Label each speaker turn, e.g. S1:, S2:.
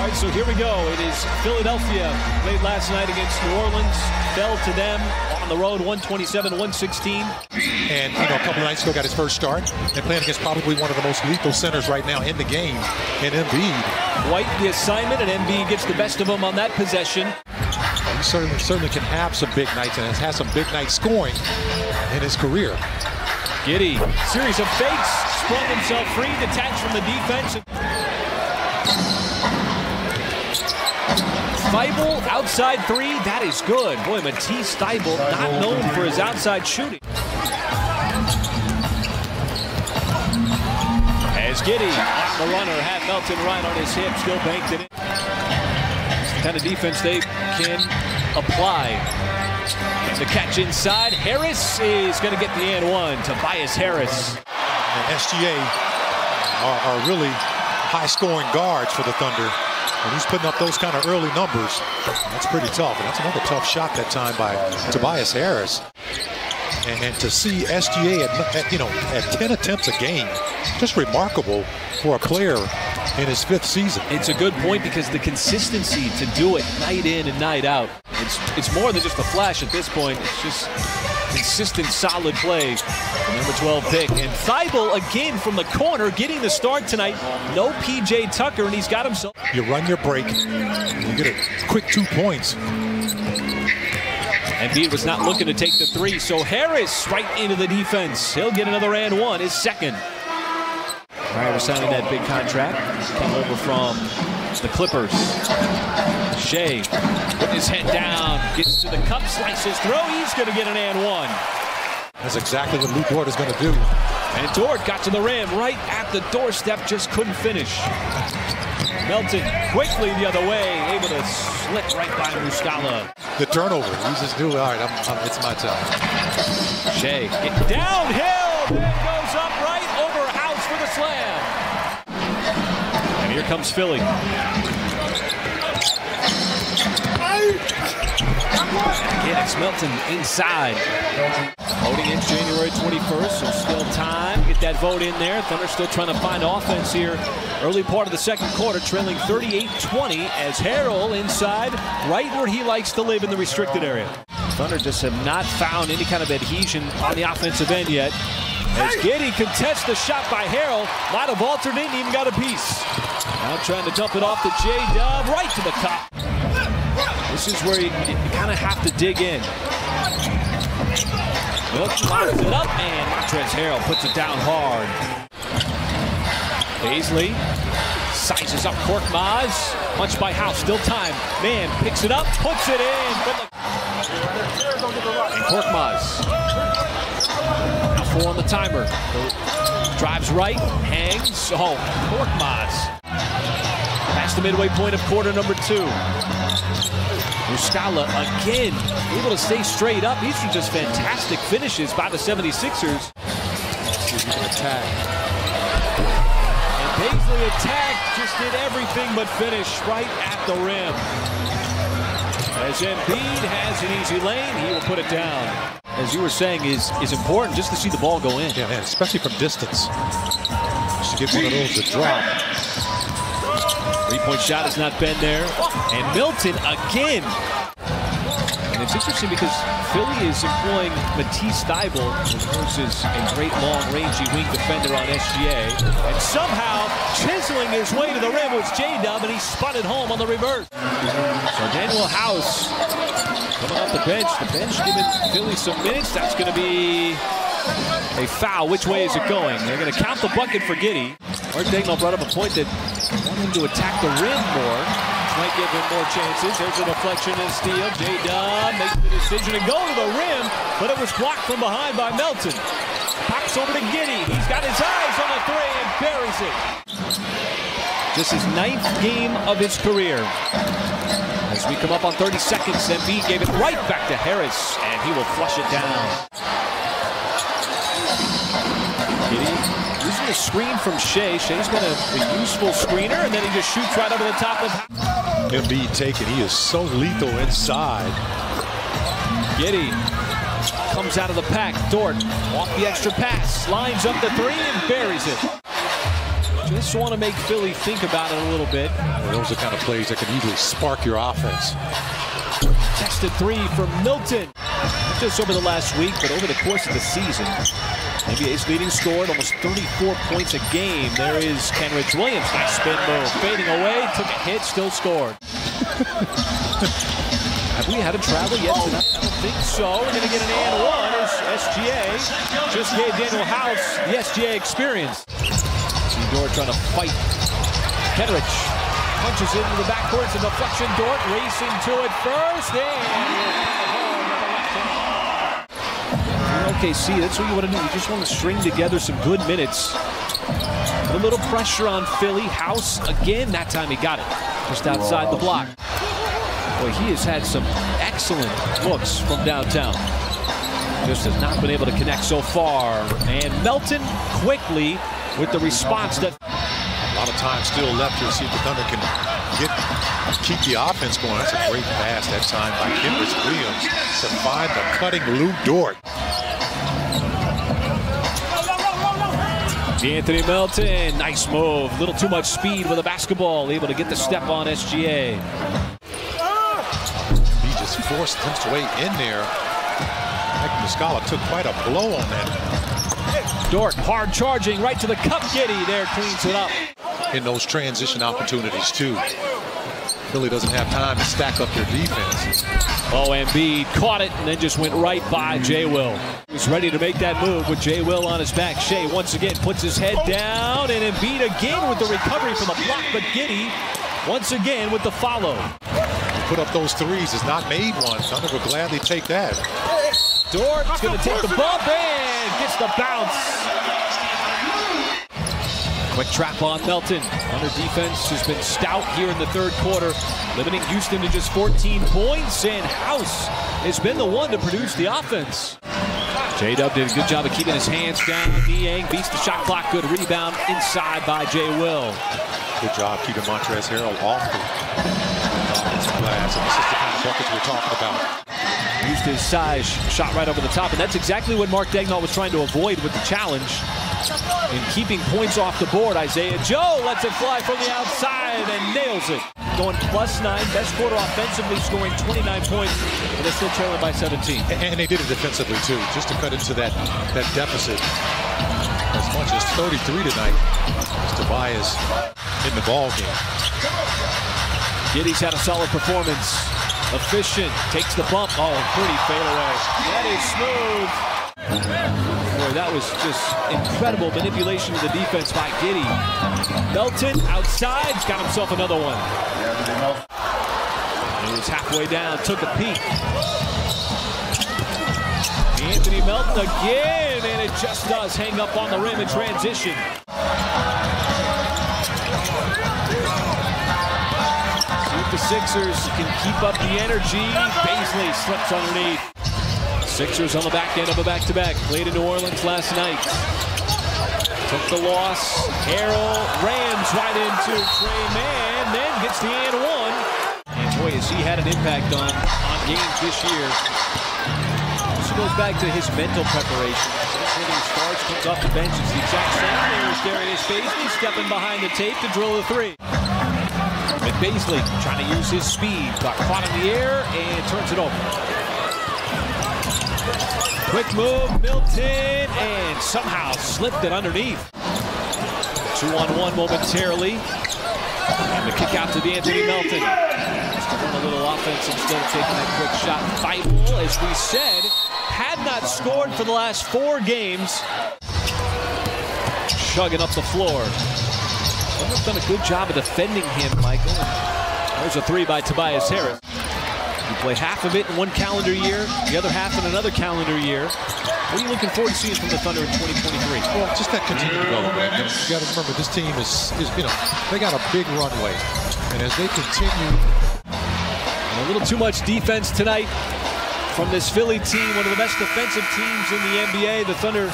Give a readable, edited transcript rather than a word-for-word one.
S1: All right, so here we go. It is Philadelphia. Played last night against New Orleans. Fell to them on the road, 127-116.
S2: And, you know, a couple of nights ago got his first start. And playing against probably one of the most lethal centers right now in the game, in Embiid.
S1: White the assignment, and Embiid gets the best of him on that possession.
S2: He certainly can have some big nights, and has had some big nights scoring in his career.
S1: Giddey, series of fakes, sprung himself free, detached from the defense. Thybulle, outside three, that is good. Boy, Matisse Thybulle, not known for his outside shooting. As Giddey, the runner, had Melton right on his hip, still banked it in. It's the kind of defense they can apply. And the catch inside, Harris is going to get the and one. Tobias Harris.
S2: And SGA are really high-scoring guards for the Thunder. And he's putting up those kind of early numbers. That's pretty tough. And that's another tough shot that time by Tobias Harris. And to see SGA at 10 attempts a game, just remarkable for a player in his 5th season.
S1: It's a good point because the consistency to do it night in and night out. It's more than just a flash at this point. It's just consistent, solid play. The number 12 pick. And Thybulle again from the corner getting the start tonight. No P.J. Tucker, and he's got himself.
S2: You run your break, you get a quick 2 points.
S1: Embiid was not looking to take the three, so Harris right into the defense. He'll get another and one, his second. Prior to signing that big contract, came over from the Clippers. Shea putting his head down, gets to the cup, slices throw. He's going to get an and one.
S2: That's exactly what Lou Dort is going to do.
S1: And Dort got to the rim right at the doorstep, just couldn't finish. Melton quickly the other way, able to slip right by Muscala.
S2: The turnover, he's just doing, all right, it's my time.
S1: Shea getting downhill, and goes up right over House for the slam. And here comes Philly. Again, it's Melton inside. Voting in January 21st, so still time. Get that vote in there. Thunder still trying to find offense here. Early part of the second quarter, trailing 38-20 as Harrell inside, right where he likes to live in the restricted area. Thunder just have not found any kind of adhesion on the offensive end yet. As Giddey contests the shot by Harrell, might have altered in, even got a piece. Now trying to dump it off to J-Dub, right to the cup. This is where you kind of have to dig in. Milton locks it up, and Montrezl Harrell puts it down hard. Paisley sizes up Korkmaz. Punch by House, still time. Man picks it up, puts it in. And Korkmaz. Now 4 on the timer. Drives right, hangs. Oh, Korkmaz. Past the midway point of quarter number 2. Muscala again, able to stay straight up. These are just fantastic finishes by the 76ers.
S2: Attack.
S1: And Paisley attacked, just did everything but finish right at the rim. As Embiid has an easy lane, he will put it down. As you were saying, is important just to see the ball go in.
S2: Yeah, man, especially from distance. Just to get one of those to drop.
S1: 3-point shot has not been there. And Milton again. And it's interesting because Philly is employing Matisse Thybulle, who versus a great long-rangey wing defender on SGA. And somehow chiseling his way to the rim was J-Dub, and he spun it home on the reverse. So Danuel House coming off the bench. The bench giving Philly some minutes. That's going to be a foul. Which way is it going? They're going to count the bucket for Giddey. Mark Daigneault brought up a point that want him to attack the rim more. Might give him more chances. There's a deflection and steal. J-Dub makes the decision to go to the rim, but it was blocked from behind by Melton. Pops over to Giddey. He's got his eyes on the three and buries it. This is 9th game of his career. As we come up on 30 seconds, Embiid gave it right back to Harris, and he will flush it down. Giddey using the screen from Shea. Shea's been a useful screener, and then he just shoots right over the top of
S2: Embiid taken. He is so lethal inside.
S1: Giddey comes out of the pack. Dort off the extra pass, lines up the three and buries it. Just want to make Philly think about it a little bit.
S2: Those are the kind of plays that can easily spark your offense.
S1: Tested three from Milton. Not just over the last week, but over the course of the season. NBA's leading scorer, almost 34 points a game. There is Kenrich Williams. Nice spin move. Fading away, took a hit, still scored. Have we had a travel yet tonight? I don't think so. We're going to get an and one as SGA just gave Daniel House the SGA experience. Dort trying to fight. Kenrich punches into the backcourt. It's a deflection. Dort racing to it first. OKC, that's what you want to do. You just want to string together some good minutes. A little pressure on Philly. House again. That time he got it. Just outside the block. Boy, he has had some excellent looks from downtown. Just has not been able to connect so far. And Melton quickly with the response that
S2: a lot of time still left here to see if the Thunder can keep the offense going. That's a great pass that time by Kenrich Williams to find the cutting Lou Dort.
S1: Anthony Melton, nice move. A little too much speed with a basketball, able to get the step on SGA.
S2: He just forced his way in there. Mike Muscala took quite a blow on that.
S1: Dort hard charging right to the cup. Giddey there cleans it up.
S2: In those transition opportunities too. Philly doesn't have time to stack up their defense.
S1: Oh, Embiid caught it and then just went right by Jay Will. He's ready to make that move with Jay Will on his back. Shea once again puts his head down, and Embiid again with the recovery from the block, but Giddey once again with the follow.
S2: Put up those threes, has not made one. Thunder will gladly take that.
S1: Dort's going to take the bump and gets the bounce. Quick trap on Melton. Thunder defense has been stout here in the third quarter, limiting Houston to just 14 points, and House has been the one to produce the offense. J-Dub did a good job of keeping his hands down. Niang beats the shot clock. Good rebound inside by Jay Will.
S2: Good job keeping Montrezl Harrell off the offensive glass, and this is the kind of buckets we're talking about.
S1: Used his size, shot right over the top, and that's exactly what Mark Daigneault was trying to avoid with the challenge. In keeping points off the board, Isaiah Joe lets it fly from the outside and nails it. Going +9, best quarter offensively, scoring 29 points, but they're still trailing by 17.
S2: And they did it defensively too, just to cut into that deficit. As much as 33 tonight, as Tobias in the ball game.
S1: Giddey's had a solid performance. Efficient, takes the bump. Oh, pretty fadeaway. That is smooth. Boy, that was just incredible manipulation of the defense by Giddey. Melton outside, got himself another one. He was halfway down, took a peek. Anthony Melton again, and it just does hang up on the rim in transition. See if the Sixers can keep up the energy. Baisley slips underneath. Sixers on the back end of a back-to-back. Played in New Orleans last night. Took the loss. Harrell rams right into Trey Mann, then gets the and one. And boy, has he had an impact on games this year. This goes back to his mental preparation. When he starts, comes off the bench, it's the exact same. There's Darius Baisley stepping behind the tape to drill the three. And Baisley trying to use his speed. Got caught in the air and turns it over. Quick move, Milton, and somehow slipped it underneath. 2-on-1 momentarily. And the kick out to Anthony Melton. Just to run a little offense instead of taking that quick shot. Thybulle, as we said, had not scored for the last 4 games. Chugging up the floor. They've done a good job of defending him, Michael. There's a three by Tobias Harris. You play half of it in one calendar year, the other half in another calendar year. What are you looking forward to seeing from the Thunder in 2023?
S2: Well, just that continued development. You got to remember, this team is they got a big runway, and as they continue,
S1: a little too much defense tonight from this Philly team, one of the best defensive teams in the NBA. The Thunder